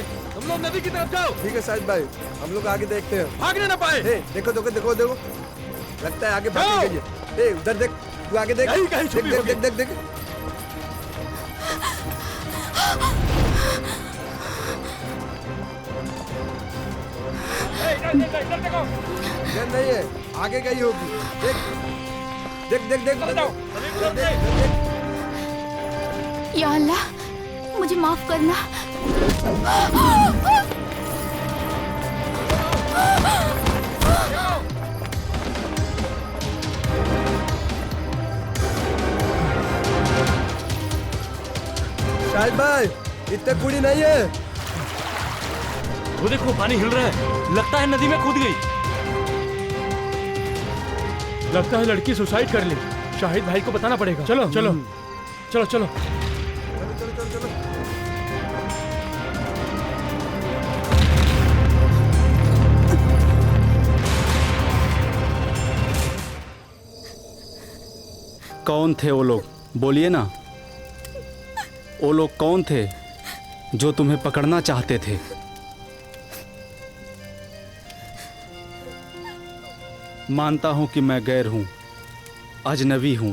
तुम लोग नदी की तरफ जाओ। ठीक है साहिद भाई, हम लोग आगे देखते हैं। भागने ना पाए। देखो देखो देखो देखो, लगता है आगे भाग गई है। उधर देख, तू आगे देख। यही कहीं छुपी देख देख देख देख। इधर नहीं है, आगे गई होगी। देख देख देख देख देख। या अल्लाह, मुझे माफ करना। शाहिद भाई, इतने कुड़ी नहीं है। वो देखो पानी हिल रहा है, लगता है नदी में कूद गई। लगता है लड़की सुसाइड कर ली। शाहिद भाई को बताना पड़ेगा। चलो चलो चलो चलो। चलो चलो चलो चलो। कौन थे वो लोग? बोलिए ना, वो लोग कौन थे जो तुम्हें पकड़ना चाहते थे? मानता हूं कि मैं गैर हूं, अजनबी हूं,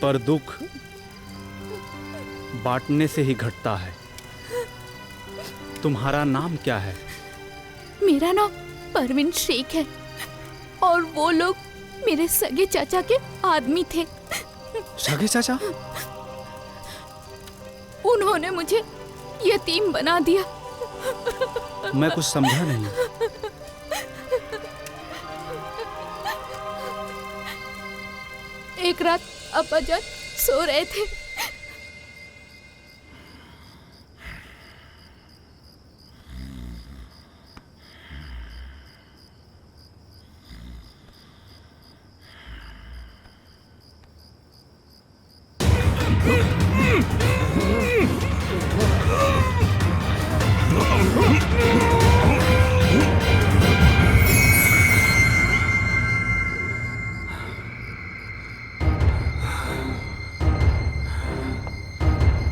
पर दुख बांटने से ही घटता है। तुम्हारा नाम क्या है? मेरा नाम परवीन शेख है और वो लोग मेरे सगे चाचा के आदमी थे। सगे चाचा? उन्होंने मुझे यतीम बना दिया। मैं कुछ समझा नहीं। एक रात अब्बाजान सो रहे थे।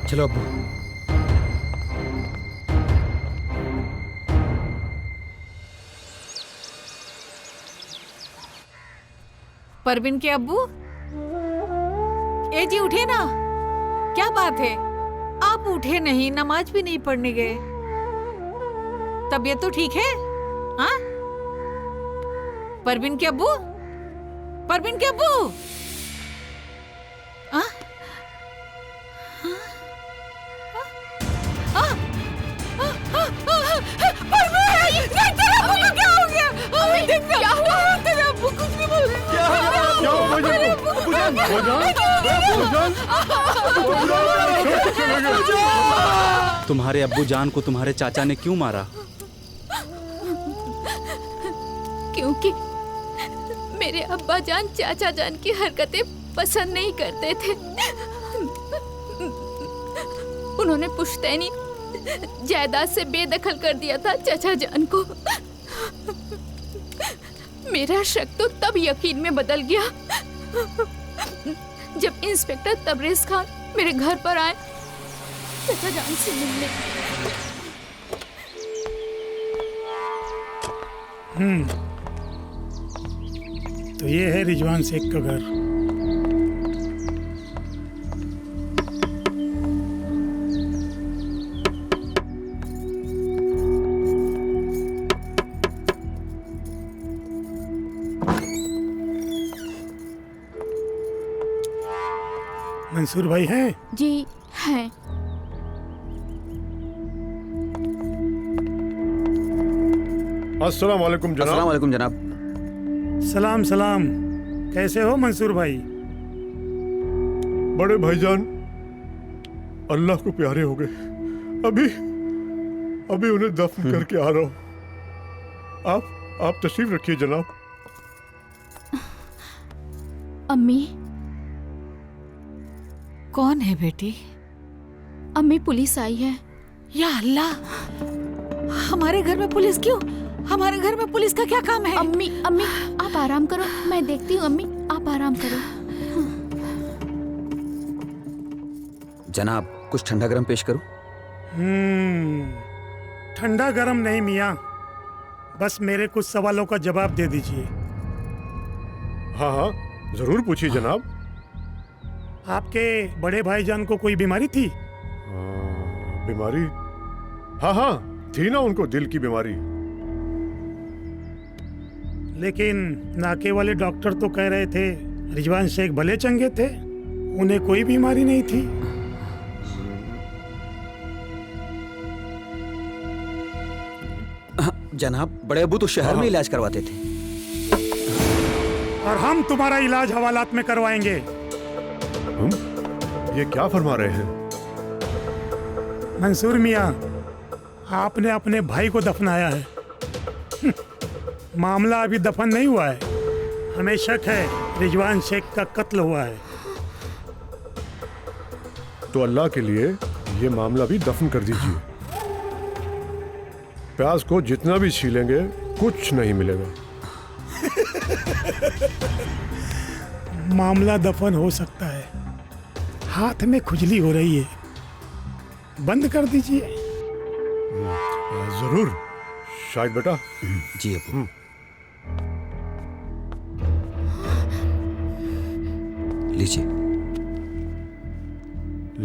चलो अब्बू। परवीन के अब्बू, ए जी उठे ना। क्या बात है, आप उठे नहीं, नमाज भी नहीं पढ़ने गए? तबीयत तो ठीक है? हाँ परवीन के अब्बू, परवीन के अब्बू। हाँ तुम्हारे अब्बू जान को तुम्हारे चाचा ने क्यों मारा? क्योंकि मेरे अब्बा जान चाचा जान की हरकतें पसंद नहीं करते थे। उन्होंने पुश्तैनी जायदाद से बेदखल कर दिया था चाचा जान को। मेरा शक तो तब यकीन में बदल गया जब इंस्पेक्टर तबरेज खान मेरे घर पर आए चाचा जान से मिलने। तो ये है रिजवान शेख का घर। मंसूर भाई हैं? जी हैं। अस्सलाम वालेकुम जनाब। अस्सलाम वालेकुम जनाब। सलाम सलाम। कैसे हो मंसूर भाई? बड़े भाईजान अल्लाह को प्यारे हो गए। अभी अभी उन्हें दफन करके आ रहा हूँ। आप तशरीफ रखिए जनाब। अम्मी। कौन है बेटी? अम्मी, पुलिस आई है। या अल्लाह, हमारे घर में पुलिस क्यों? हमारे घर में पुलिस का क्या काम है? अम्मी अम्मी आप आराम करो, मैं देखती हूँ। अम्मी आप आराम करो। जनाब कुछ ठंडा गरम पेश करूं? ठंडा गरम नहीं मियाँ, बस मेरे कुछ सवालों का जवाब दे दीजिए। हाँ हाँ, जरूर पूछिए जनाब। आपके बड़े भाईजान को कोई बीमारी थी? बीमारी? हाँ हाँ, थी ना उनको दिल की बीमारी। लेकिन नाके वाले डॉक्टर तो कह रहे थे रिजवान शेख भले चंगे थे, उन्हें कोई बीमारी नहीं थी। जनाब, बड़े अब्बू तो शहर में इलाज करवाते थे। और हम तुम्हारा इलाज हवालात में करवाएंगे। ये क्या फरमा रहे हैं? मंसूर मियाँ, आपने अपने भाई को दफनाया है। मामला अभी दफन नहीं हुआ है। हमें शक है रिजवान शेख का कत्ल हुआ है। तो अल्लाह के लिए ये मामला भी दफन कर दीजिए। प्याज को जितना भी छीलेंगे कुछ नहीं मिलेगा। मामला दफन हो सकता है, हाथ में खुजली हो रही है, बंद कर दीजिए। जरूर शायद बेटा। जी अब्बू। लीजिए।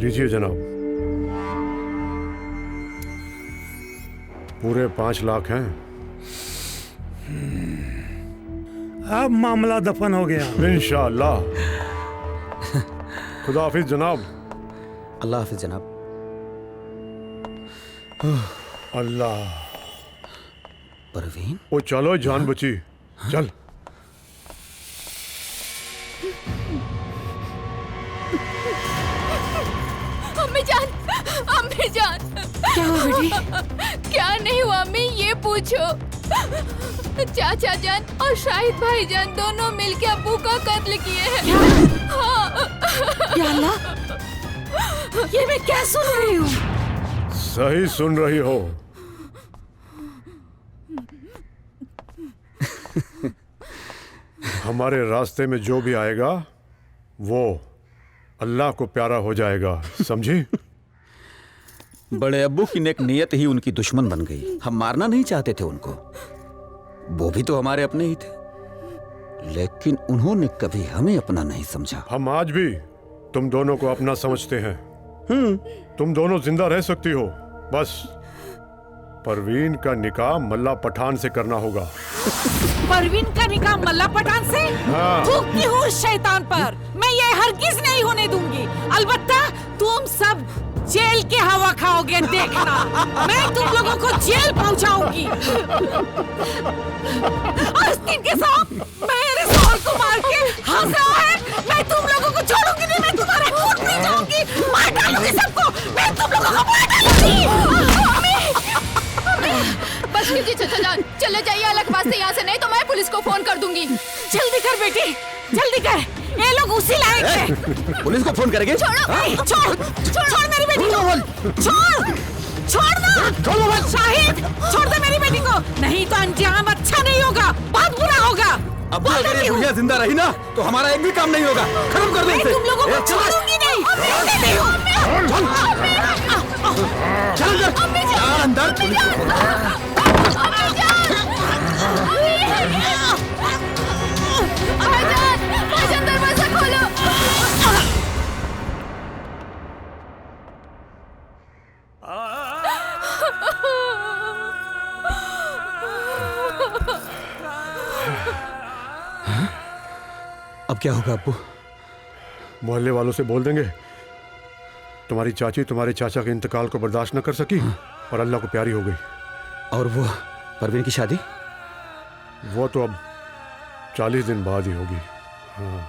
लीजिए जनाब, पूरे 5 लाख हैं। अब मामला दफन हो गया। इंशाअल्लाह। खुदा हाफिज जनाब। अल्लाह हाफिज जनाब। अल्लाह। परवीन? ओ चलो, जान बची। चल। अम्मी जान, अम्मी जान। क्या हुआ बेटी? क्या नहीं हुआ अम्मी, ये पूछो। चाचा जान और शाहिद भाई जान दोनों मिलके अब्बू का कत्ल किए हैं। हाँ। या अल्लाह, ये मैं क्या सुन रही हूँ? सही सुन रही हो। हमारे रास्ते में जो भी आएगा वो अल्लाह को प्यारा हो जाएगा, समझी? बड़े अब्बू की नेक नियत ही उनकी दुश्मन बन गई। हम मारना नहीं चाहते थे उनको, वो भी तो हमारे अपने ही थे, लेकिन उन्होंने कभी हमें अपना नहीं समझा। हम आज भी तुम दोनों को अपना समझते हैं। तुम दोनों जिंदा रह सकती हो, बस परवीन का निकाह मल्ला पठान से करना होगा। परवीन का निकाह मल्ला पठान से? हाँ। थूकती हूँ उस शैतान पर। मैं ये हरगिज नहीं होने दूंगी। अलबत्ता तुम सब जेल के हवा खाओगे, देखना। मैं तुम लोगों को जेल पहुंचाऊंगी। आस्तीन के साथ मेरे सवाल को मार के हंसा है। मैं तुम लोगों को छोड़ूंगी नहीं। मैं तुम्हारे खून पी जाऊंगी, मार डालूंगी सबको। मैं तुम लोगों को मार डालूंगी। बस कीजिए चाचा जान, चले जाइए अलग बात से यहाँ से, नहीं तो मैं पुलिस को फोन कर दूंगी। जल्दी कर बेटी, जल्दी कर। ये लोग उसी लायक है। पुलिस को फोन करेंगे? छोड़ो, छोड़ मेरी बेटी को। छोड़ ना। शाहिद, छोड़ दे मेरी बेटी को, नहीं तो अंजाम अच्छा नहीं होगा, बहुत बुरा होगा। अब अगर ये बुढ़िया जिंदा रही ना तो हमारा एक भी काम नहीं होगा। खत्म कर दो इसे। तुम लोगों को छोड़ूंगी नहीं। चल अंदर। भाईजान दरवाजा खोलो। अब क्या होगा अब्बू? मोहल्ले वालों से बोल देंगे तुम्हारी चाची तुम्हारे चाचा के इंतकाल को बर्दाश्त न कर सकी और अल्लाह को प्यारी हो गई। और वो परवीन की शादी? वो तो अब 40 दिन बाद ही होगी। हाँ।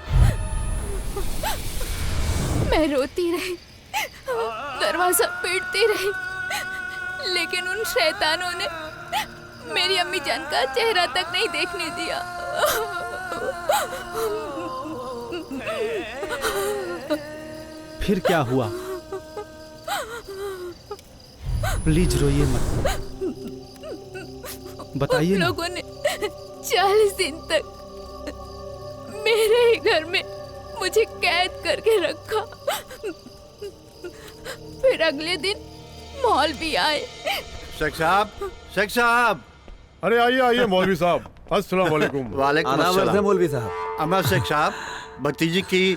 मैं रोती रही, दरवाजा पीटती रही, लेकिन उन शैतानों ने मेरी अम्मी जान का चेहरा तक नहीं देखने दिया। फिर क्या हुआ? प्लीज रोइए मत, बताइए ना। लोगों ने 40 दिन तक मेरे ही घर में मुझे कैद करके रखा। फिर अगले दिन मौलवी आए, शेख साहब। अरे आइए आइए मौलवी साहब, अस्सलाम वालेकुम। वालेकुम आदाब अस्सलाम। अर्ज़ मौलवी साहब। अमर शेख साहब, भतीजी की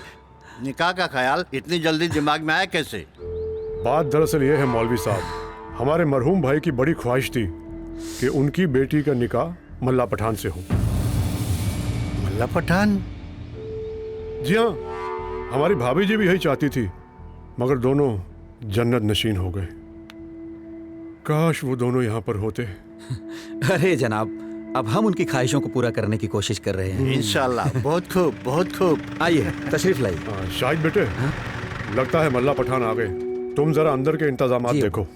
निकाह का ख्याल इतनी जल्दी दिमाग में आया कैसे? बात दरअसल ये है मौलवी साहब, हमारे मरहूम भाई की बड़ी ख्वाहिश थी कि उनकी बेटी का निकाह मल्ला पठान से हो। मल्ला पठान? जी हाँ, हमारी भाभी जी भी यही चाहती थी, मगर दोनों जन्नत नशीन हो गए। काश वो दोनों यहाँ पर होते। अरे जनाब, अब हम उनकी ख्वाहिशों को पूरा करने की कोशिश कर रहे हैं। इंशाल्लाह। बहुत खूब, बहुत खूब। आइए, तशरीफ लाइए। शाहिद बेटे, लगता है मल्ला पठान आ गए। तुम जरा अंदर के इंतजामात देखो।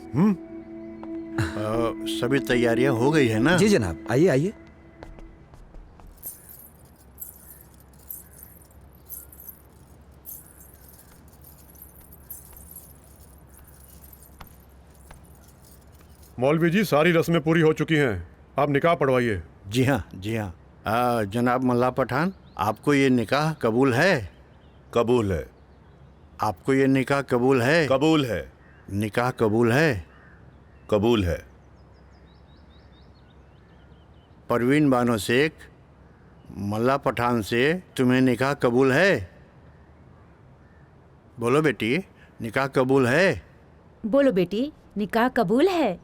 सभी तैयारियां हो गई है ना? जी जनाब, आइए आइए। मौलवी जी, सारी रस्में पूरी हो चुकी हैं, आप निकाह पढ़वाइए। जी हाँ, जी हाँ। जनाब मल्ला पठान, आपको ये निकाह कबूल है? कबूल है। आपको ये निकाह कबूल है? कबूल है। निकाह कबूल है? कबूल है। परवीन बानो शेख, मल्ला पठान से तुम्हें निकाह कबूल है? बोलो बेटी, निकाह कबूल है? बोलो बेटी, निकाह कबूल है।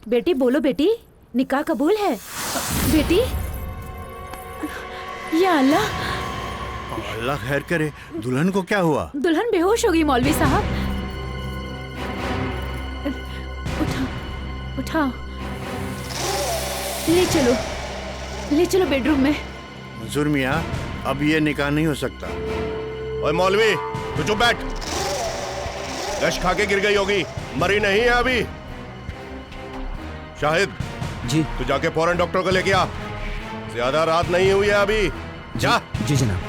बेटी बोलो बेटी, निकाह कबूल है। बेटी, या अल्लाह। अल्लाह खैर करे। दुल्हन को क्या हुआ? दुल्हन बेहोश हो गई मौलवी साहब। उठाओ उठाओ, ले चलो बेडरूम में। मंजूर मियाँ, अब ये निकाह नहीं हो सकता। ओए मौलवी, तू चुप बैठ। गश खा के गिर गई होगी, मरी नहीं है अभी। शाहिद जी, तू जाके फौरन डॉक्टर को लेके आ। ज्यादा रात नहीं हुई है अभी। जा। जी जनाब।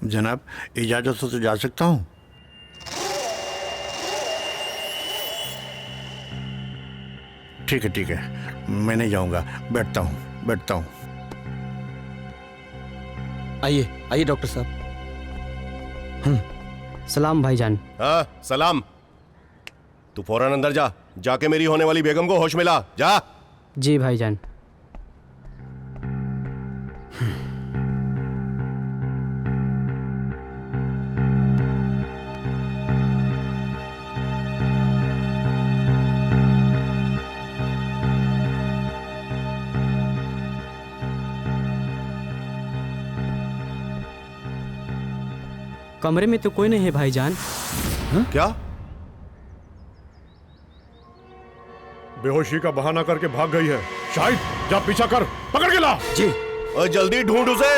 जनाब, इजाजत हो तो जा सकता हूँ? ठीक है, ठीक है, मैं नहीं जाऊंगा। बैठता हूँ। आइए आइए डॉक्टर साहब। सलाम भाईजान। हाँ, सलाम। तू फौरन अंदर जा, जाके मेरी होने वाली बेगम को होश मिला। जा। जी भाईजान। कमरे में तो कोई नहीं है भाईजान। क्या? बेहोशी का बहाना करके भाग गई है। शाहिद, जा पीछा कर, पकड़ के ला। जी। और जल्दी ढूंढ उसे।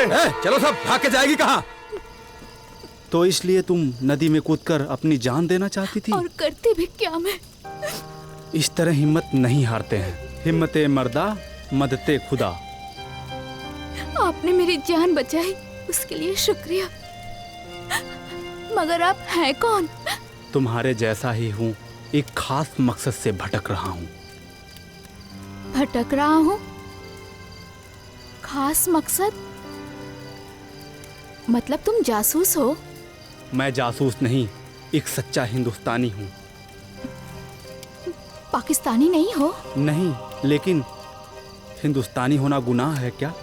चलो सब, भाग के जाएगी कहाँ? तो इसलिए तुम नदी में कूदकर अपनी जान देना चाहती थी? और करती भी क्या मैं? इस तरह हिम्मत नहीं हारते हैं। हिम्मते मर्दा, मदते खुदा। आपने मेरी जान बचाई, उसके लिए शुक्रिया। मगर आप हैं कौन? तुम्हारे जैसा ही हूँ, एक खास मकसद से भटक रहा हूँ। भटक रहा हूँ? खास मकसद? मतलब तुम जासूस हो? मैं जासूस नहीं, एक सच्चा हिंदुस्तानी हूँ। पाकिस्तानी नहीं हो? नहीं, लेकिन हिंदुस्तानी होना गुनाह है क्या?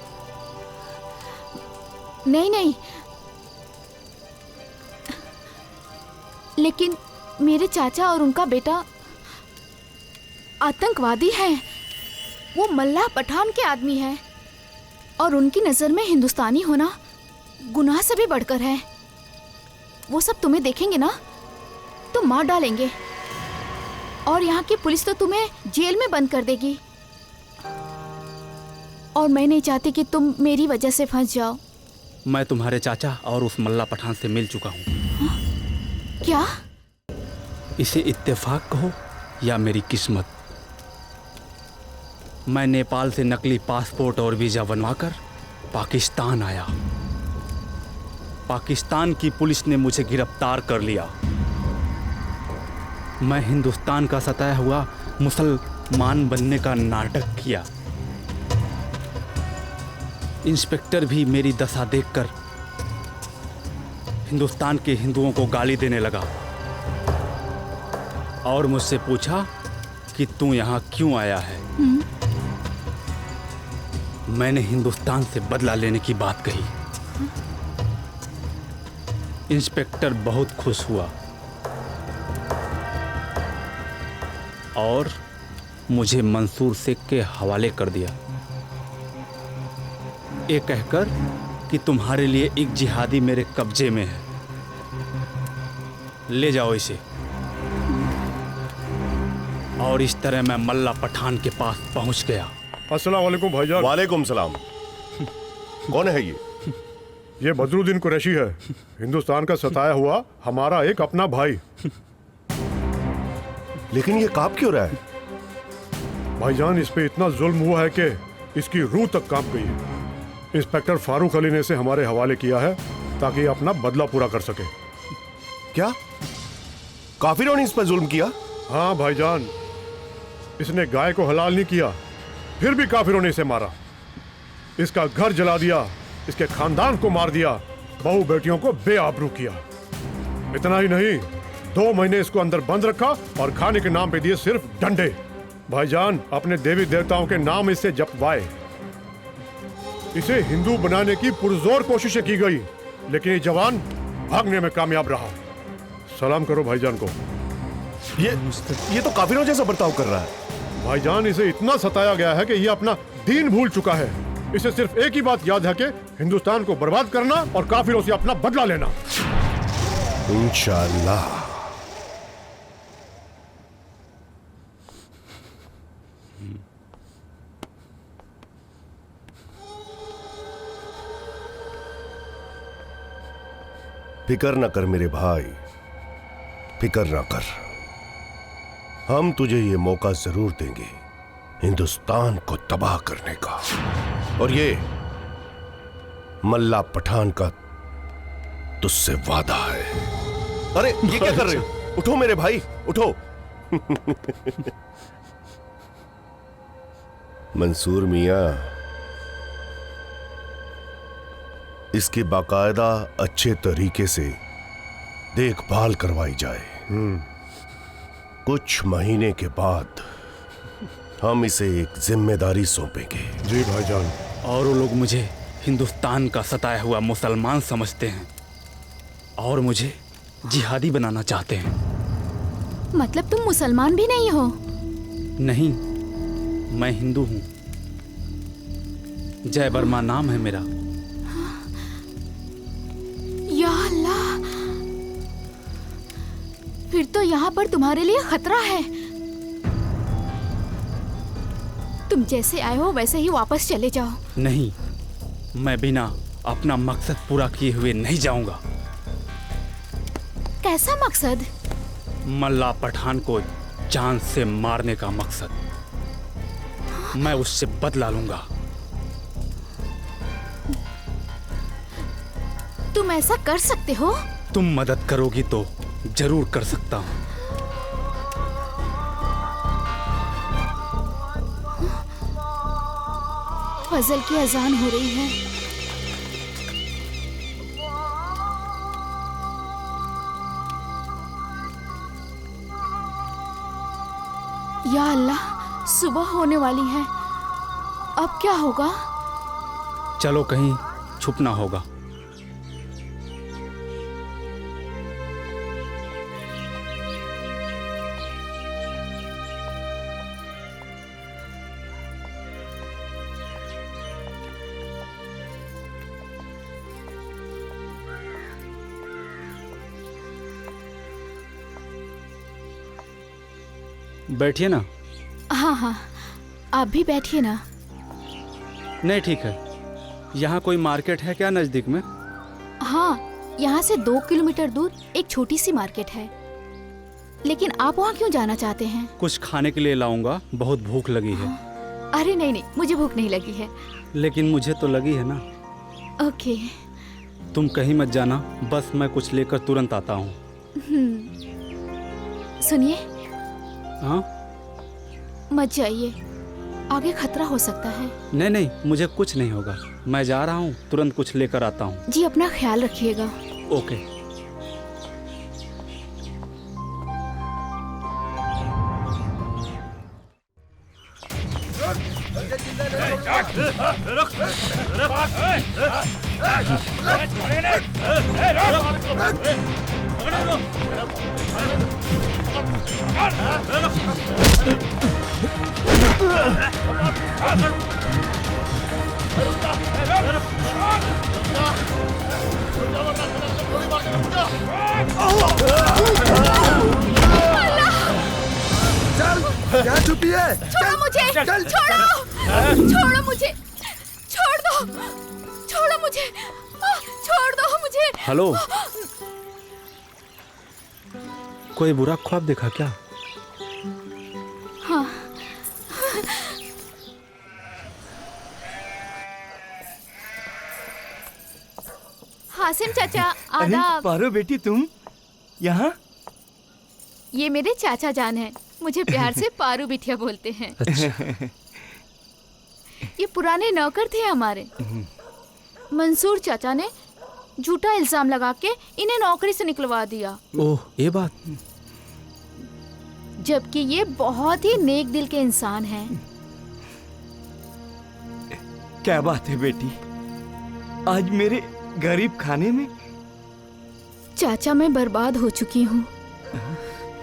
नहीं, लेकिन मेरे चाचा और उनका बेटा आतंकवादी हैं। वो मल्ला पठान के आदमी हैं और उनकी नज़र में हिंदुस्तानी होना गुनाह से भी बढ़कर है। वो सब तुम्हें देखेंगे ना तो मार डालेंगे और यहाँ की पुलिस तो तुम्हें जेल में बंद कर देगी। और मैं नहीं चाहती कि तुम मेरी वजह से फंस जाओ। मैं तुम्हारे चाचा और उस मल्ला पठान से मिल चुका हूँ। क्या? इसे इत्तेफाक कहो या मेरी किस्मत। मैं नेपाल से नकली पासपोर्ट और वीजा बनवाकर पाकिस्तान आया। पाकिस्तान की पुलिस ने मुझे गिरफ्तार कर लिया। मैं हिंदुस्तान का सताया हुआ मुसलमान बनने का नाटक किया। इंस्पेक्टर भी मेरी दशा देखकर हिंदुस्तान के हिंदुओं को गाली देने लगा और मुझसे पूछा कि तू यहाँ क्यों आया है। मैंने हिंदुस्तान से बदला लेने की बात कही। इंस्पेक्टर बहुत खुश हुआ और मुझे मंसूर शेख के हवाले कर दिया, ये कहकर कि तुम्हारे लिए एक जिहादी मेरे कब्जे में है, ले जाओ इसे। और इस तरह मैं मल्ला पठान के पास पहुंच गया। अस्सलाम वालेकुम भाईजान। वालेकुम सलाम। कौन है ये बदरुद्दीन कुरैशी है, हिंदुस्तान का सताया हुआ हमारा एक अपना भाई। लेकिन ये कांप क्यों रहा है? भाईजान इस पे इतना जुल्म हुआ है कि इसकी रूह तक कांप गई है। इंस्पेक्टर फारूक अली ने इसे हमारे हवाले किया है ताकि ये अपना बदला पूरा कर सके। क्या काफिरों ने इस पर जुल्म किया? हाँ भाईजान, इसने गाय को हलाल नहीं किया, फिर भी काफिरों ने इसे मारा। इसका घर जला दिया, इसके खानदान को मार दिया, बहू बेटियों को बेआबरू किया। इतना ही नहीं, 2 महीने इसको अंदर बंद रखा और खाने के नाम पे दिए सिर्फ डंडे। भाईजान अपने देवी देवताओं के नाम इससे जपवाए। इसे हिंदू बनाने की पुरजोर कोशिशें की गई, लेकिन ये जवान भागने में कामयाब रहा। सलाम करो भाईजान को। ये तो काफिरों जैसा बर्ताव कर रहा है। भाईजान इसे इतना सताया गया है कि ये अपना दीन भूल चुका है। इसे सिर्फ एक ही बात याद है कि हिंदुस्तान को बर्बाद करना और काफिरों से अपना बदला लेना। इंशाअल्लाह। फिकर न कर मेरे भाई, फिकर न कर। हम तुझे ये मौका जरूर देंगे हिंदुस्तान को तबाह करने का। और ये मल्ला पठान का तुझसे वादा है। अरे ये क्या कर रहे हो? उठो मेरे भाई, उठो। मंसूर मियां, इसकी बाकायदा अच्छे तरीके से देखभाल करवाई जाए। कुछ महीने के बाद हम इसे एक जिम्मेदारी सौंपेंगे। जी भाईजान। और वो लोग मुझे हिंदुस्तान का सताया हुआ मुसलमान समझते हैं और मुझे जिहादी बनाना चाहते हैं। मतलब तुम मुसलमान भी नहीं हो? नहीं, मैं हिंदू हूँ। जय वर्मा नाम है मेरा। या अल्लाह, फिर तो यहाँ पर तुम्हारे लिए खतरा है। तुम जैसे आए हो वैसे ही वापस चले जाओ। नहीं, मैं बिना अपना मकसद पूरा किए हुए नहीं जाऊंगा। कैसा मकसद? मल्ला पठान को जान से मारने का मकसद। मैं उससे बदला लूंगा। तुम ऐसा कर सकते हो? तुम मदद करोगी तो जरूर कर सकता हूं। फजल की अजान हो रही है। या अल्लाह, सुबह होने वाली है। अब क्या होगा? चलो कहीं छुपना होगा। बैठिए ना। हाँ हाँ, आप भी बैठिए ना। नहीं ठीक है। यहाँ कोई मार्केट है क्या नजदीक में? हाँ, यहाँ से 2 किलोमीटर दूर एक छोटी सी मार्केट है। लेकिन आप वहाँ क्यों जाना चाहते हैं? कुछ खाने के लिए लाऊंगा, बहुत भूख लगी है। अरे नहीं नहीं, मुझे भूख नहीं लगी है। लेकिन मुझे तो लगी है ना। ओके। तुम कहीं मत जाना, बस मैं कुछ लेकर तुरंत आता हूँ। सुनिए। हाँ? मत जाइए, आगे खतरा हो सकता है। नहीं नहीं, मुझे कुछ नहीं होगा। मैं जा रहा हूँ, तुरंत कुछ लेकर आता हूँ। जी, अपना ख्याल रखिएगा। ओके। चल, क्या छुपी है? छोड़ो मुझे, छोड़ो, छोड़ो मुझे, छोड़ दो, छोड़ो मुझे, छोड़ दो मुझे। हेलो, कोई बुरा ख्वाब देखा क्या? हाँ। हासिम चाचा, आदाब। पारो बेटी तुम यहाँ? ये मेरे चाचा जान हैं। मुझे प्यार से पारू बिटिया बोलते हैं। ये पुराने नौकर थे हमारे। मंसूर चाचा ने झूठा इल्जाम लगा के इन्हें नौकरी से निकलवा दिया। ओह, ये बात। जबकि ये बहुत ही नेक दिल के इंसान हैं। क्या बात है बेटी, आज मेरे गरीब खाने में? चाचा मैं बर्बाद हो चुकी हूँ।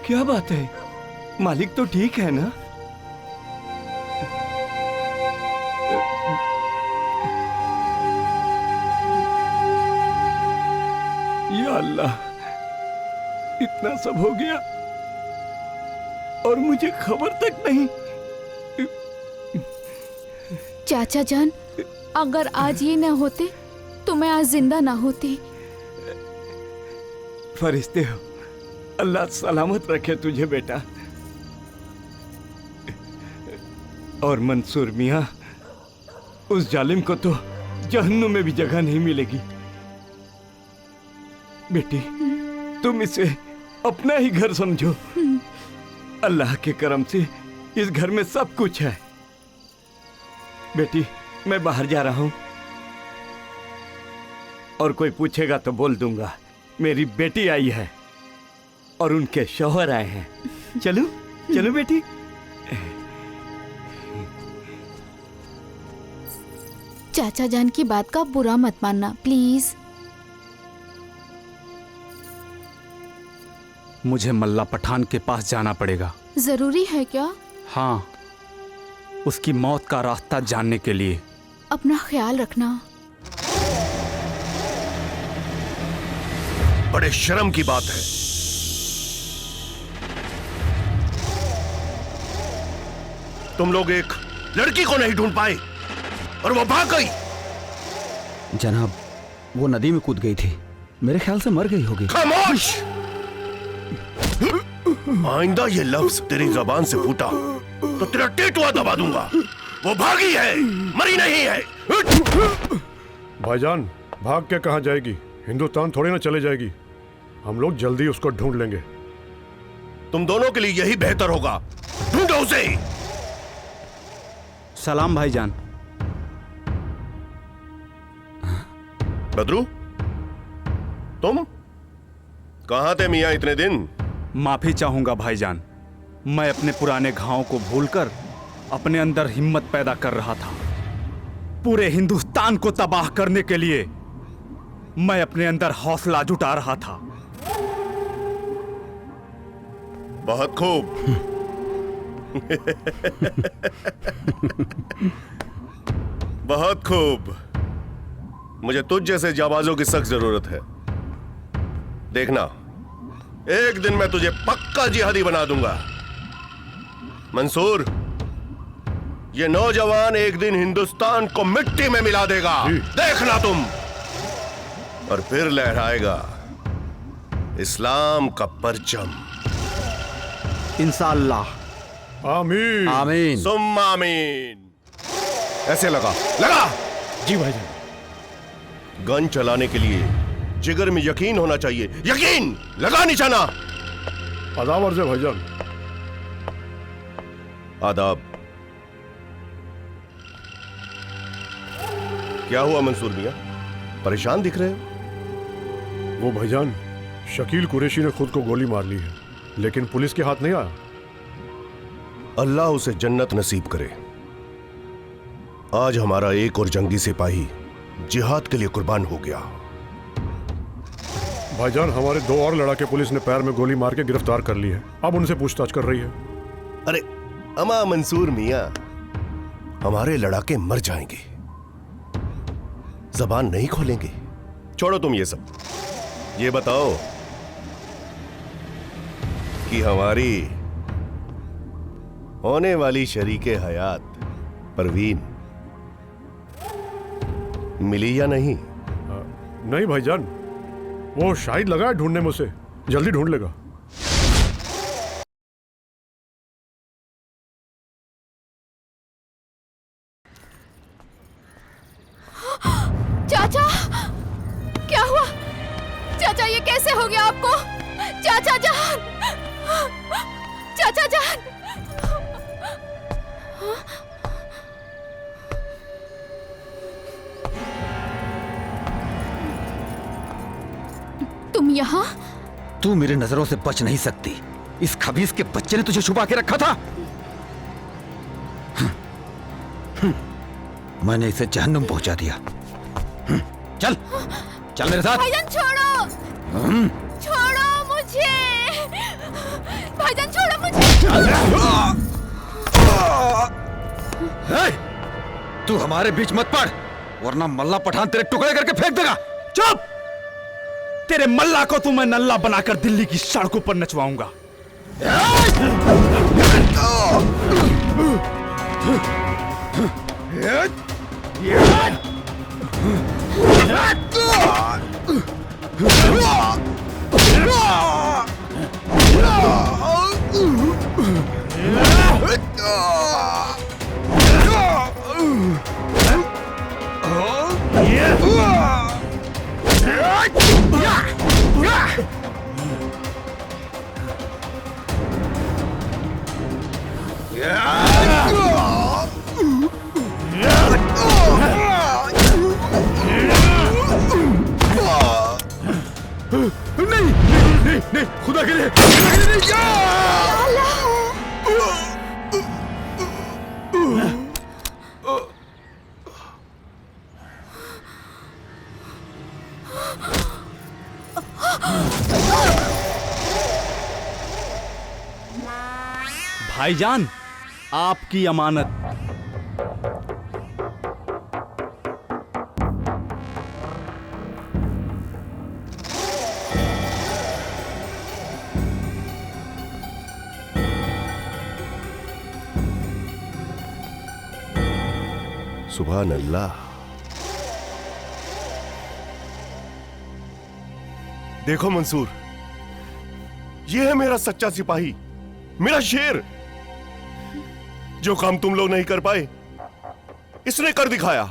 क्या बात है, मालिक तो ठीक है ना? या अल्लाह, इतना सब हो गया और मुझे खबर तक नहीं। चाचा जान, अगर आज ये न होते तो मैं आज जिंदा ना होती। फरिश्ते हो, अल्लाह सलामत रखे तुझे बेटा। और मंसूर मियाँ, उस जालिम को तो जहन्नुम में भी जगह नहीं मिलेगी। बेटी, तुम इसे अपना ही घर समझो। अल्लाह के करम से इस घर में सब कुछ है। बेटी, मैं बाहर जा रहा हूँ और कोई पूछेगा तो बोल दूंगा मेरी बेटी आई है और उनके शौहर आए हैं। चलो चलो बेटी। चाचा जान की बात का बुरा मत मानना प्लीज। मुझे मल्ला पठान के पास जाना पड़ेगा। जरूरी है क्या? हाँ, उसकी मौत का रास्ता जानने के लिए। अपना ख्याल रखना। बड़े शर्म की बात है। तुम लोग एक लड़की को नहीं ढूंढ पाए और वो भाग गई। जनाब, वो नदी में कूद गई थी, मेरे ख्याल से मर गई होगी। खामोश! आइंदा ये लफ्ज तेरी जबान से फूटा तो तेरा टेटुआ दबा दूंगा। वो भागी है, मरी नहीं है। भाईजान, भाग के कहाँ जाएगी? हिंदुस्तान थोड़ी ना चले जाएगी। हम लोग जल्दी उसको ढूंढ लेंगे। तुम दोनों के लिए यही बेहतर होगा। ढूंढो उसे। सलाम भाईजान। बदरू, तुम कहाँ थे मियाँ इतने दिन? माफी चाहूंगा भाईजान, मैं अपने पुराने घावों को भूलकर अपने अंदर हिम्मत पैदा कर रहा था। पूरे हिंदुस्तान को तबाह करने के लिए मैं अपने अंदर हौसला जुटा रहा था। बहुत खूब। बहुत खूब। मुझे तुझ जैसे जाबाजों की सख्त जरूरत है। देखना, एक दिन मैं तुझे पक्का जिहादी बना दूंगा। मंसूर, ये नौजवान एक दिन हिंदुस्तान को मिट्टी में मिला देगा। देखना तुम। और फिर लहराएगा इस्लाम का परचम। इंशाअल्लाह। आमीन आमीन सुम्मा आमीन। ऐसे लगा लगा। जी भाईजान। गन चलाने के लिए जिगर में यकीन होना चाहिए। यकीन लगा निशाना। आदाब अर्ज़ है भाईजान। आदाब। क्या हुआ मंसूर मियां, परेशान दिख रहे हो? वो भाईजान, शकील कुरैशी ने खुद को गोली मार ली है, लेकिन पुलिस के हाथ नहीं आया। अल्लाह उसे जन्नत नसीब करे। आज हमारा एक और जंगी सिपाही जिहाद के लिए कुर्बान हो गया। भाईजान, हमारे 2 और लड़ाके पुलिस ने पैर में गोली मार के गिरफ्तार कर ली है। अब उनसे पूछताछ कर रही है। अरे अमा मंसूर मियां, हमारे लड़ाके मर जाएंगे, जबान नहीं खोलेंगे। छोड़ो तुम ये सब, ये बताओ कि हमारी होने वाली शरीके हयात परवीन मिली या नहीं? नहीं भाईजान, वो शाहिद लगा है ढूंढने में, उसे जल्दी ढूंढ लेगा। चाचा, क्या हुआ? चाचा, ये कैसे हो गया आपको? चाचा जान, चाचा जान। तुम यहाँ? तू मेरी नजरों से बच नहीं सकती। इस खबीस के बच्चे ने तुझे छुपा के रखा था। मैंने इसे जहन्नुम पहुंचा दिया। चल चल मेरे साथ। भाईजान छोड़ो, छोड़ो मुझे, भाईजान छोड़ो मुझे। तू हमारे बीच मत पड़, वरना मल्ला पठान तेरे टुकड़े करके फेंक देगा। चुप! तेरे मल्ला को तो मैं नल्ला बनाकर दिल्ली की सड़कों पर नचवाऊंगा। नहीं, खुदा के लिए नहीं जा। भाईजान, आपकी अमानत। सुभान अल्लाह। देखो मंसूर, ये है मेरा सच्चा सिपाही, मेरा शेर। जो काम तुम लोग नहीं कर पाए, इसने कर दिखाया।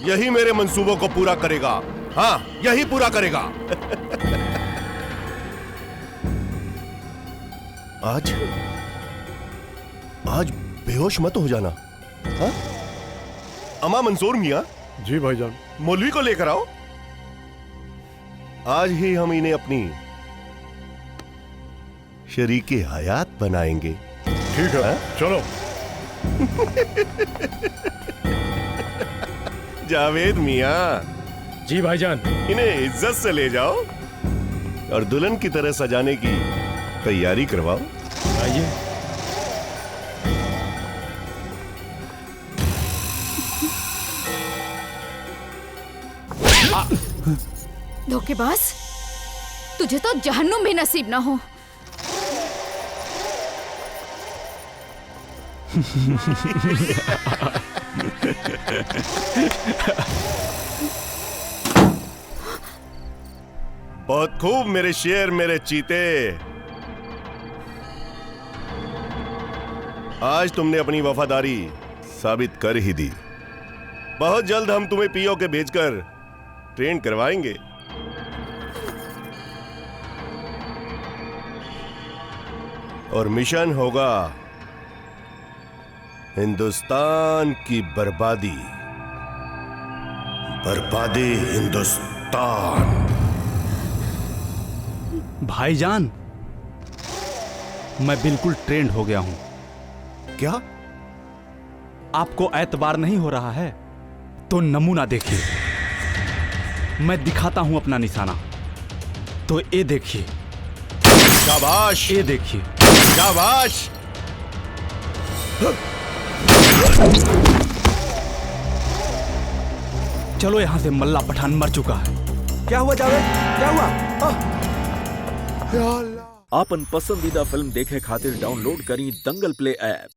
यही मेरे मंसूबों को पूरा करेगा। हाँ, यही पूरा करेगा। आज बेहोश मत हो जाना। हाँ? अमा मंसूर मियां। जी भाईजान। मौलवी को लेकर आओ। आज ही हम इन्हें अपनी शरीके हयात बनाएंगे। ठीक है, चलो। जावेद मियां। जी भाईजान। इन्हें इज्जत से ले जाओ और दुल्हन की तरह सजाने की तैयारी करवाओ। आइए। धोखेबाज, तुझे तो जहन्नुम भी नसीब ना हो। बहुत खूब मेरे शेर, मेरे चीते। आज तुमने अपनी वफादारी साबित कर ही दी। बहुत जल्द हम तुम्हें पीओ के भेजकर ट्रेन करवाएंगे। और मिशन होगा हिंदुस्तान की बर्बादी। बर्बादी हिंदुस्तान। भाईजान, मैं बिल्कुल ट्रेंड हो गया हूं। क्या? आपको एतबार नहीं हो रहा है तो नमूना देखिए। मैं दिखाता हूं अपना निशाना, तो ये देखिए। शाबाश, ये देखिए। शाबाश। चलो यहां से, मल्ला पठान मर चुका है। क्या हुआ जावेद, क्या हुआ? आपन पसंदीदा फिल्म देखे खातिर डाउनलोड करी दंगल प्ले ऐप।